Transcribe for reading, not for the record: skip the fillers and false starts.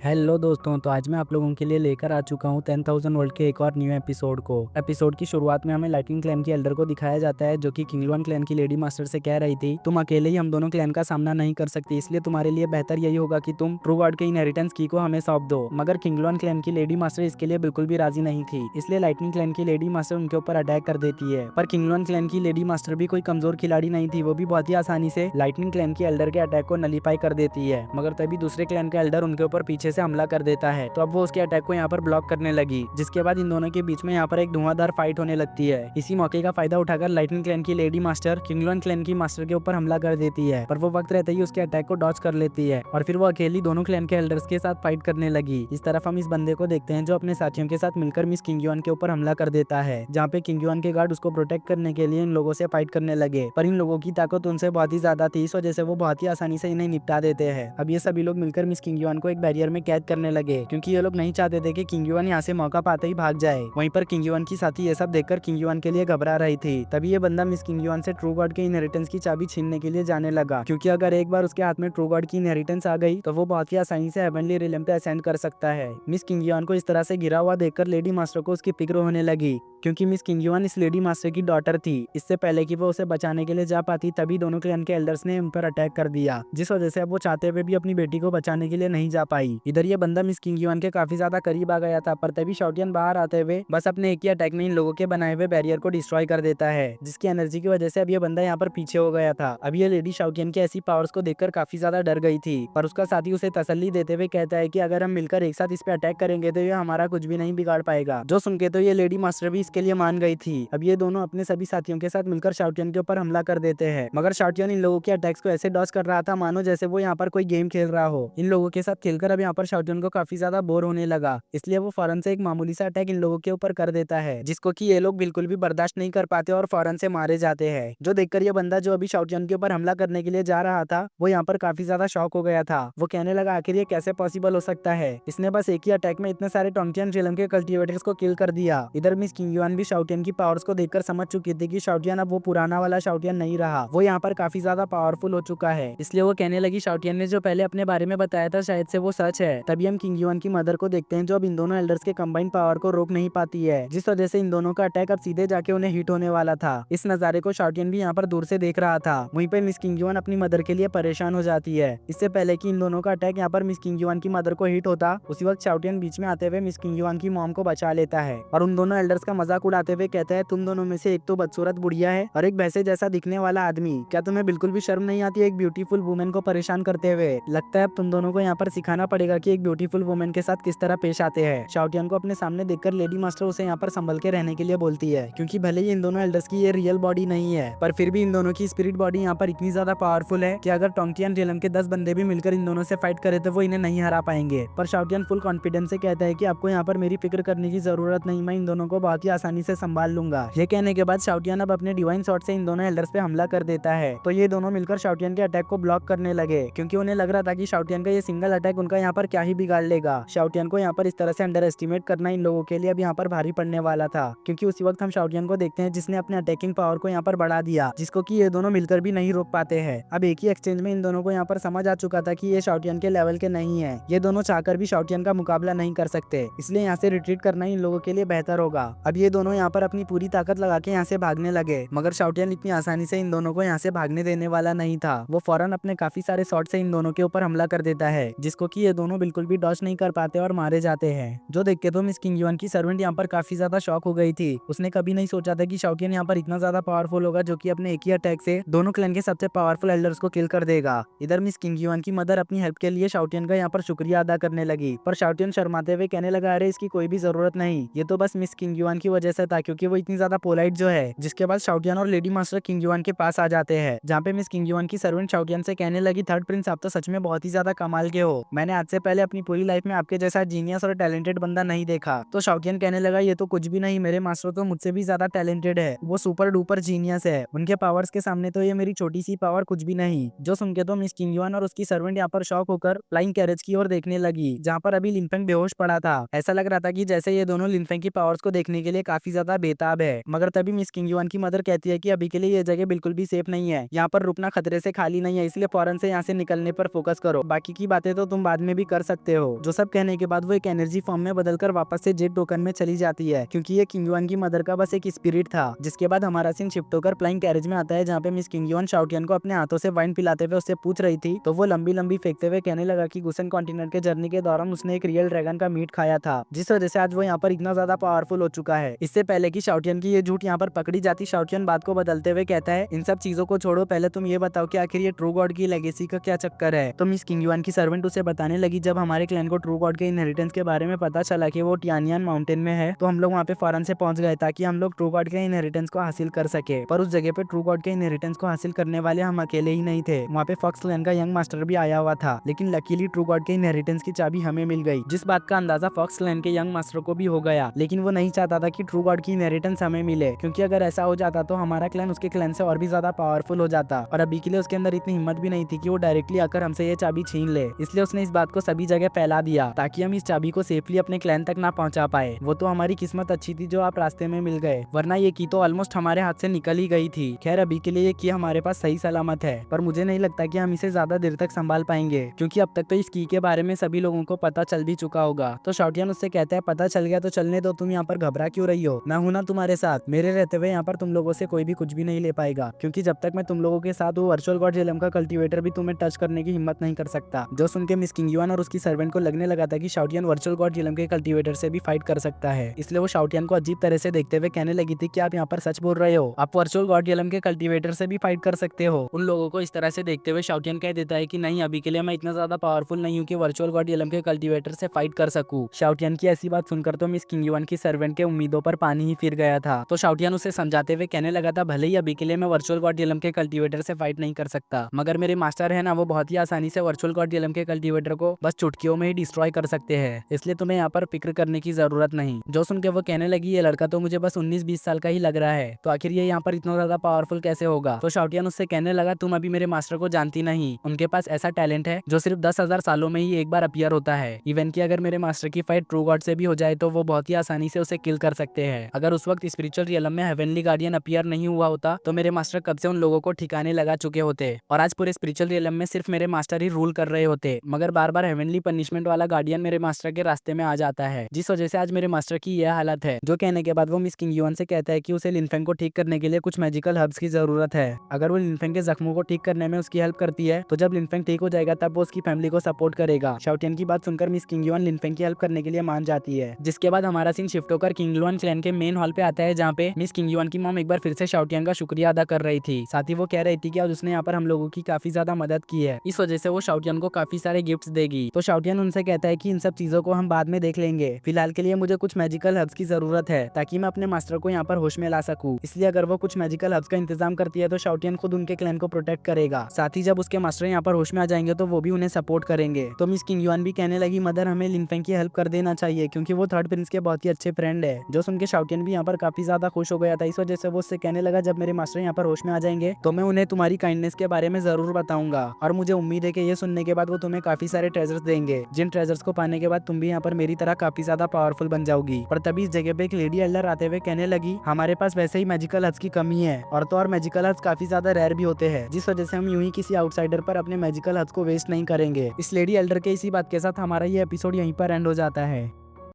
Hello दोस्तों, तो आज मैं आप लोगों के लिए लेकर आ चुका हूँ 10,000 वर्ल्ड के एक और न्यू एपिसोड को। एपिसोड की शुरुआत में हमें लाइटनिंग क्लैन की एल्डर को दिखाया जाता है, जो कि किंगलुआन क्लैन की लेडी मास्टर से कह रही थी, तुम अकेले ही हम दोनों क्लैन का सामना नहीं कर सकती, इसलिए तुम्हारे लिए बेहतर यही होगा कि तुम ट्रू गॉड के इनहेरिटेंस की को हमें सौंप दो। मगर किंगलुआन क्लैन की लेडी मास्टर इसके लिए बिल्कुल भी राजी नहीं थी, इसलिए लाइटनिंग क्लैन की लेडी मास्टर उनके ऊपर अटैक कर देती है। पर किंगलुआन क्लैन की लेडी मास्टर भी कोई कमजोर खिलाड़ी नहीं थी, वो भी बहुत ही आसानी से लाइटनिंग क्लैन की एल्डर के अटैक को नलीफाई कर देती है। मगर तभी दूसरे क्लैन का एल्डर उनके ऊपर पीछे से हमला कर देता है, तो अब वो उसके अटैक को यहाँ पर ब्लॉक करने लगी, जिसके बाद इन दोनों के बीच में यहाँ पर एक धुआंधार फाइट होने लगती है। इसी मौके का फायदा उठाकर लाइटनिंग क्लैन की लेडी मास्टर किंगलुआन क्लैन की मास्टर के ऊपर हमला कर देती है, पर वो वक्त रहते ही उसके अटैक को डॉज कर लेती है और फिर वो अकेली दोनों क्लैन के एल्डर्स के साथ फाइट करने लगी। इस तरफ हम इस बंदे को देखते हैं जो अपने साथियों के साथ मिलकर मिस किंगयुआन के ऊपर हमला कर देता है, जहाँ पे किंगयुआन के गार्ड उसको प्रोटेक्ट करने के लिए इन लोगों से फाइट करने लगे, पर इन लोगों की ताकत उनसे बहुत ही ज्यादा थी, इस वजह से वो बहुत ही आसानी से इन्हें निपटा देते हैं। अब ये सभी लोग मिलकर मिस किंगयुआन को एक बैरियर में कैद करने लगे, क्योंकि ये लोग नहीं चाहते थे कि किंगयुआन यहाँ से मौका पाते ही भाग जाए। वहीं पर किंगयुआन की साथी ये सब देखकर किंगयुआन के लिए घबरा रही थी। तभी ये बंदा मिस किंगयुआन से ट्रू गॉड के इनहेरिटेंस की चाबी छीनने के लिए जाने लगा, क्योंकि अगर एक बार उसके हाथ में ट्रू गॉड की इनहेरिटेंस आ गई तो वो बहुत ही आसानी से हेवनली रिलम पे असेंड कर सकता है। मिस किंगयुआन को इस तरह से गिरा हुआ देखकर लेडी मास्टर को उसकी फिक्र होने लगी, क्योंकि मिस किंगयुआन इस लेडी मास्टर की डॉटर थी। इससे पहले कि वो उसे बचाने के लिए जा पाती, तभी दोनों क्लैन के एल्डर्स ने उन पर अटैक कर दिया, जिस वजह से अब वो चाहते हुए भी अपनी बेटी को बचाने के लिए नहीं जा पाई। इधर ये बंदा मिस किंगयुआन के काफी ज्यादा करीब आ गया था, पर तभी शाओटियन बाहर आते हुए बस अपने एक ही अटैक में इन लोगों के बनाए हुए बैरियर को डिस्ट्रॉय कर देता है, जिसकी एनर्जी की वजह से अब ये बंदा यहाँ पर पीछे हो गया था। अब ये लेडी शाओटियन की ऐसी पावर्स को देखकर काफी ज्यादा डर गई थी, पर उसका साथी उसे तसल्ली देते हुए कहता है कि अगर हम मिलकर एक साथ इस पे अटैक करेंगे तो ये हमारा कुछ भी नहीं बिगाड़ पाएगा। जो सुन के तो ये लेडी मास्टर भी इसके लिए मान गई थी। अब ये दोनों अपने सभी साथियों के साथ मिलकर शाओटियन के ऊपर हमला कर देते हैं, मगर शाओटियन इन लोगों के अटैक्स को ऐसे डॉज कर रहा था मानो जैसे वो यहाँ पर कोई गेम खेल रहा हो। इन लोगों के साथ खेलकर अब यहाँ पर शाओटियन को काफी ज्यादा बोर होने लगा, इसलिए वो फौरन से एक मामूली सा अटैक इन लोगों के ऊपर कर देता है, जिसको कि ये लोग बिल्कुल भी बर्दाश्त नहीं कर पाते और फौरन से मारे जाते हैं। जो देखकर ये बंदा जो अभी शाओटियन के ऊपर हमला करने के लिए जा रहा था, वो यहाँ पर काफी ज्यादा शॉक हो गया था। वो कहने लगा आखिर ये कैसे पॉसिबल हो सकता है, इसने बस एक ही अटैक में इतने सारे टोंगटियन रिलम के कल्टीवेटर्स को किल कर दिया। इधर मिस किंगयुआन भी शाओटियन की पावर्स को देखकर समझ चुकी थी कि शाओटियन अब वो पुराना वाला शाओटियन नहीं रहा, वो यहाँ पर काफी ज्यादा पावरफुल हो चुका है। इसलिए वो कहने लगी शाओटियन ने जो पहले अपने बारे में बताया था शायद से वो सच है। तभी हम किंगयुआन की मदर को देखते हैं जो अब इन दोनों एल्डर्स के कंबाइंड पावर को रोक नहीं पाती है, जिस वजह से इन दोनों का अटैक अब सीधे जाके उन्हें हिट होने वाला था। इस नजारे को शाओटियन भी यहाँ पर दूर से देख रहा था। वहीं पे मिस किंगयुआन अपनी मदर के लिए परेशान हो जाती है। इससे पहले कि इन दोनों का अटैक यहाँ पर मिस किंगयुआन की मदर को हिट होता, उसी वक्त शाओटियन बीच में आते हुए मिस किंगयुआन की मॉम को बचा लेता है और उन दोनों एल्डर्स का मजाक उड़ाते हुए कहता है तुम दोनों में से एक तो बदसूरत बुढ़िया है और एक भैंसे जैसा दिखने वाला आदमी, क्या तुम्हें बिल्कुल भी शर्म नहीं आती एक ब्यूटीफुल वुमेन को परेशान करते हुए? लगता है अब तुम दोनों को यहाँ पर सिखाना पड़ेगा कि एक ब्यूटीफुल वुमेन के साथ किस तरह पेश आते हैं। शाओटियन को अपने सामने देखकर लेडी मास्टर उसे यहाँ पर संभल के रहने के लिए बोलती है, क्योंकि भले ही इन दोनों एल्डर्स की ये रियल बॉडी नहीं है, पर फिर भी इन दोनों की स्पिरिट बॉडी यहाँ पर इतनी ज्यादा पावरफुल है कि अगर टोंगटियन रियलम के 10 बंदे भी मिलकर इन दोनों से फाइट करे तो वो इन्हें नहीं हरा पाएंगे। पर शाओटियन फुल कॉन्फिडेंस से कहता है कि आपको यहाँ पर मेरी फिक्र करने की जरूरत नहीं, मैं इन दोनों को बहुत ही आसानी से संभाल लूंगा। ये कहने के बाद शाओटियन अब अपने डिवाइन शॉट से इन दोनों एल्डर्स पे हमला कर देता है, तो ये दोनों मिलकर शाओटियन के अटैक को ब्लॉक करने लगे, क्योंकि उन्हें लग रहा था कि शाओटियन का ये सिंगल अटैक उनका यहाँ पर क्या ही बिगाड़ लेगा। शाओटियन को यहाँ पर इस तरह से अंडर एस्टिमेट करना इन लोगों के लिए अब यहाँ पर भारी पड़ने वाला था, क्योंकि उसी वक्त हम शाओटियन को देखते हैं जिसने अपने अटैकिंग पावर को यहाँ पर बढ़ा दिया, जिसको कि ये दोनों मिलकर भी नहीं रोक पाते हैं। अब एक ही एक्सचेंज में इन दोनों को यहाँ पर समझ आ चुका था कि ये शाओटियन के लेवल के नहीं है, ये दोनों चाहकर भी शाओटियन का मुकाबला नहीं कर सकते, इसलिए यहाँ से रिट्रीट करना इन लोगों के लिए बेहतर होगा। अब ये दोनों यहाँ पर अपनी पूरी ताकत लगा के यहाँ से भागने लगे, मगर शाओटियन इतनी आसानी से इन दोनों को यहाँ से भागने देने वाला नहीं था। वो फौरन अपने काफी सारे शॉट से इन दोनों के ऊपर हमला कर देता है, जिसको कि ये दोनों बिल्कुल भी डॉज नहीं कर पाते और मारे जाते हैं। जो देख के तो मिस किंगयुआन की सर्वेंट यहाँ पर काफी ज्यादा शॉक हो गई थी। उसने कभी नहीं सोचा था कि शाओटियन यहाँ पर इतना ज्यादा पावरफुल होगा, जो कि अपने एक ही अटैक से दोनों क्लैन के सबसे पावरफुल एल्डर्स को किल कर देगा। इधर मिस किंगयुआन की मदर अपनी हेल्प के लिए शाओटियन का यहाँ पर शुक्रिया अदा करने लगी, पर शाओटियन शर्माते हुए कहने लगा अरे इसकी कोई भी जरूरत नहीं, ये तो बस मिस किंगयुआन की वजह से था, क्योंकि वो इतनी ज्यादा पोलाइट जो है। जिसके बाद शाओटियन और लेडी मास्टर किंगयुआन के पास आ जाते हैं, जहाँ पे मिस किंगयुआन की सर्वेंट शाओटियन से कहने लगी थर्ड प्रिंस आप तो सच में बहुत ही ज्यादा कमाल के हो, मैंने आज से पहले अपनी पूरी लाइफ में आपके जैसा जीनियस और टैलेंटेड बंदा नहीं देखा। तो शाओटियन कहने लगा ये तो कुछ भी नहीं, मेरे मास्टर तो मुझसे भी ज्यादा टैलेंटेड है, वो सुपर डुपर जीनियस है, उनके पावर्स के सामने तो ये मेरी छोटी सी पावर कुछ भी नहीं। जो सुन के तो मिस किंगयुआन और उसकी सर्वेंट यहाँ पर शॉक होकर फ्लाइंग कैरेज की ओर देखने लगी, जहाँ पर अभी लिनफेंग बेहोश पड़ा था। ऐसा लग रहा था कि जैसे ये दोनों लिनफेंग की पावर्स को देखने के लिए काफी ज्यादा बेताब है। मगर तभी मिस किंगयुआन की मदर कहती है कि अभी के लिए ये जगह बिल्कुल भी सेफ नहीं है, यहाँ पर रुकना खतरे से खाली नहीं है, इसलिए फौरन से यहाँ से निकलने पर फोकस करो, बाकी की बातें तो तुम बाद में भी कर सकते हो। जो सब कहने के बाद वो एक एनर्जी फॉर्म में बदलकर वापस से जेट टोकन में चली जाती है, क्योंकि ये किंग युआन की मदर का बस एक स्पिरिट था। जिसके बाद हमारा सीन शिफ्ट होकर फ्लाइंग कैरेज में आता है, जहाँ पे मिस किंग युआन शाओटियन को अपने हाथों से वाइन पिलाते हुए उससे पूछ रही थी, तो वो लंबी लंबी फेंकते हुए कहने लगा कि गुसन कॉन्टिनेंट के जर्नी के दौरान उसने एक रियल ड्रैगन का मीट खाया था, जिस वजह से आज वो यहाँ पर इतना ज्यादा पावरफुल हो चुका है। इससे पहले कि शाओटियन की ये झूठ यहाँ पर पकड़ी जाती, शाओटियन बात को बदलते हुए कहता है, इन सब चीजों को छोड़ो, पहले तुम ये बताओ कि आखिर ये ट्रू गॉड की लेगेसी का क्या चक्कर है। तो मिस किंग युआन की सर्वेंट उसे बताने लगी, जब हमारे क्लैन को ट्रू गॉड के इनहेरिटेंस के बारे में पता चला कि वो टियानियन माउंटेन में है, तो हम लोग वहाँ पे फौरन से पहुंच गए ताकि हम लोग ट्रू गॉड के इनहेरिटेंस को हासिल कर सके। पर उस जगह पे ट्रू गॉड के इनहेरिटेंस को हासिल करने वाले हम अकेले ही नहीं थे, वहाँ पे फॉक्स क्लैन का यंग मास्टर भी आया हुआ था। लेकिन लकीली ट्रू गॉड के इनहेरिटेंस की चाबी हमें मिल गई, जिस बात का अंदाजा फॉक्स क्लैन के यंग मास्टर को भी हो गया। लेकिन वो नहीं चाहता था कि ट्रू गॉड की इनहेरिटेंस हमें मिले, क्योंकि अगर ऐसा हो जाता तो हमारा क्लैन उसके क्लैन से और भी ज्यादा पावरफुल हो जाता, और अभी के लिए उसके अंदर इतनी हिम्मत भी नहीं थी कि वो डायरेक्टली आकर हमसे ये चाबी छीन ले। इसलिए उसने इस बात को सभी जगह फैला दिया ताकि हम इस चाबी को सेफली अपने क्लैन तक ना पहुंचा पाए। वो तो हमारी किस्मत अच्छी थी जो आप रास्ते में मिल गए, वरना ये की तो ऑलमोस्ट हमारे हाथ से निकल ही गई थी। खैर अभी के लिए ये की हमारे पास सही सलामत है, पर मुझे नहीं लगता कि हम इसे ज्यादा देर तक संभाल पाएंगे, क्योंकि अब तक तो इस की के बारे में सभी लोगों को पता चल भी चुका होगा। तो शाओटियन उससे कहता है, पता चल गया तो चलने दो, तुम यहाँ पर घबरा क्यों रही हो, मैं हूं ना तुम्हारे साथ। मेरे रहते हुए यहाँ पर तुम लोगों से कोई भी कुछ भी नहीं ले पाएगा, क्योंकि जब तक मैं तुम लोगों के साथ हूँ, वर्चुअल गॉड जेलम का कल्टीवेटर भी तुम्हें टच करने की हिम्मत नहीं कर सकता। जो सुन के मिस किंग युआन और उसकी सर्वेंट को लगने लगा था कि शाओटियन वर्चुअल गॉड जेलम के कल्टीवेटर से भी फाइट कर सकता है, इसलिए वो शाओटियन को अजीब तरह से देखते हुए कहने लगी थी कि आप यहाँ पर सच बोल रहे हो, आप वर्चुअल गॉड जेलम के कल्टीवेटर से भी फाइट कर सकते हो। उन लोगों को इस तरह से देखते हुए शाओटियन कह देता है कि नहीं, अभी के लिए मैं इतना ज्यादा पावरफुल नहीं हूँ कि वर्चुअल गॉड जेलम के कल्टीवेटर से फाइट कर सकूं। शाओटियन की ऐसी बात सुनकर तो मिस किंग युआन की सर्वेंट के उम्मीदों पर पानी ही फिर गया था। तो शाओटियन उसे समझाते हुए कहने लगा था, भले ही अभी के लिए मैं वर्चुअल गॉड जेलम के कल्टीवेटर से फाइट नहीं कर सकता, मगर मेरे मास्टर है ना, वो बहुत ही आसानी से वर्चुअल गॉड जेलम के कल्टीवेटर को बस चुटकियों में ही डिस्ट्रॉय कर सकते हैं, इसलिए तुम्हें यहाँ पर फिक्र करने की जरूरत नहीं। जो सुन के वो कहने लगी, ये लड़का तो मुझे बस 19-20 साल का ही लग रहा है, तो आखिर ये यहाँ पर इतना ज्यादा पावरफुल कैसे होगा। तो शाओटियन उससे कहने लगा, तुम अभी मेरे मास्टर को जानती नहीं, उनके पास ऐसा टैलेंट है जो सिर्फ 10,000 सालों में ही एक बार अपीयर होता है। इवन की अगर मेरे मास्टर की फाइट ट्रू गॉड से भी हो जाए तो वो बहुत ही आसानी से उसे किल कर सकते हैं। अगर उस वक्त स्पिरिचुअल रियलम में हेवनली गार्डियन अपीयर नहीं हुआ होता तो मेरे मास्टर कब से उन लोगों को ठिकाने लगा चुके होते, और आज पूरे स्पिरिचुअल रियलम में सिर्फ मेरे मास्टर ही रूल कर रहे होते। मगर बार बार हेवनली पनिशमेंट वाला गार्डियन मेरे मास्टर के रास्ते में आ जाता है, जिस वजह से आज मेरे मास्टर की यह हालत है। जो कहने के बाद वो मिस किंग युआन से कहता है कि उसे लिनफेंग को ठीक करने के लिए कुछ मैजिकल हर्ब्स की जरूरत है। अगर वो लिनफेंग के जख्मों को ठीक करने में उसकी हेल्प करती है तो जब लिनफेंग ठीक हो जाएगा तब वो उसकी फैमिली को सपोर्ट करेगा। शाओटियन की बात सुनकर मिस किंग युआन लिनफेंग की हेल्प करने के लिए मान जाती है। जिसके बाद हमारा सीन शिफ्ट होकर किंग युआन क्लैन के मेन हॉल पे आता है, जहाँ पे मिस किंग युआन की मॉम एक बार फिर से शाओटियन का शुक्रिया अदा कर रही थी। साथ ही वो कह रही थी कि आज उसने यहाँ पर हम लोगों की काफी ज्यादा मदद की है, इस वजह से वो शाओटियन को काफी सारे गिफ्ट्स देगी। तो शाओटियन उनसे कहता है कि इन सब चीजों को हम बाद में देख लेंगे, फिलहाल के लिए मुझे कुछ मैजिकल हर्ब्स की जरूरत है ताकि मैं अपने मास्टर को यहाँ पर होश में ला सकूं। इसलिए अगर वो कुछ मैजिकल हर्ब्स का इंतजाम करती है तो शाओटियन खुद उनके क्लैन को प्रोटेक्ट करेगा। साथ ही जब उसके मास्टर यहाँ पर होश में आ जाएंगे तो वो भी उन्हें सपोर्ट करेंगे। तो मिस किंग युआन भी कहने लगी, मदर हमें लिनफेंग की हेल्प कर देना चाहिए, क्योंकि वो थर्ड प्रिंस के बहुत ही अच्छे फ्रेंड है। जो सुन के शाओटियन भी यहाँ पर काफी ज्यादा खुश हो गया था, इस वजह से वो उससे कहने लगा, जब मेरे मास्टर यहाँ पर होश में आ जाएंगे तो मैं उन्हें तुम्हारी काइंडनेस के बारे में जरूर बताऊंगा, और मुझे उम्मीद है कि ये सुनने के बाद वो तुम्हें काफी सारे ट्रेजर्स देंगे, जिन ट्रेजर्स को पाने के बाद तुम भी यहाँ पर मेरी तरह काफी ज्यादा पावरफुल बन जाओगी। पर तभी इस जगह पे एक लेडी एल्डर आते हुए कहने लगी, हमारे पास वैसे ही मैजिकल हर्ब्स की कमी है, और तो और मैजिकल हर्ब्स काफी ज्यादा रेयर भी होते हैं, जिस वजह से हम यूं ही किसी आउटसाइडर पर अपने मैजिकल हर्ब्स को वेस्ट नहीं करेंगे। इस लेडी एल्डर के इसी बात के साथ हमारा ये एपिसोड यहीं पर एंड हो जाता है।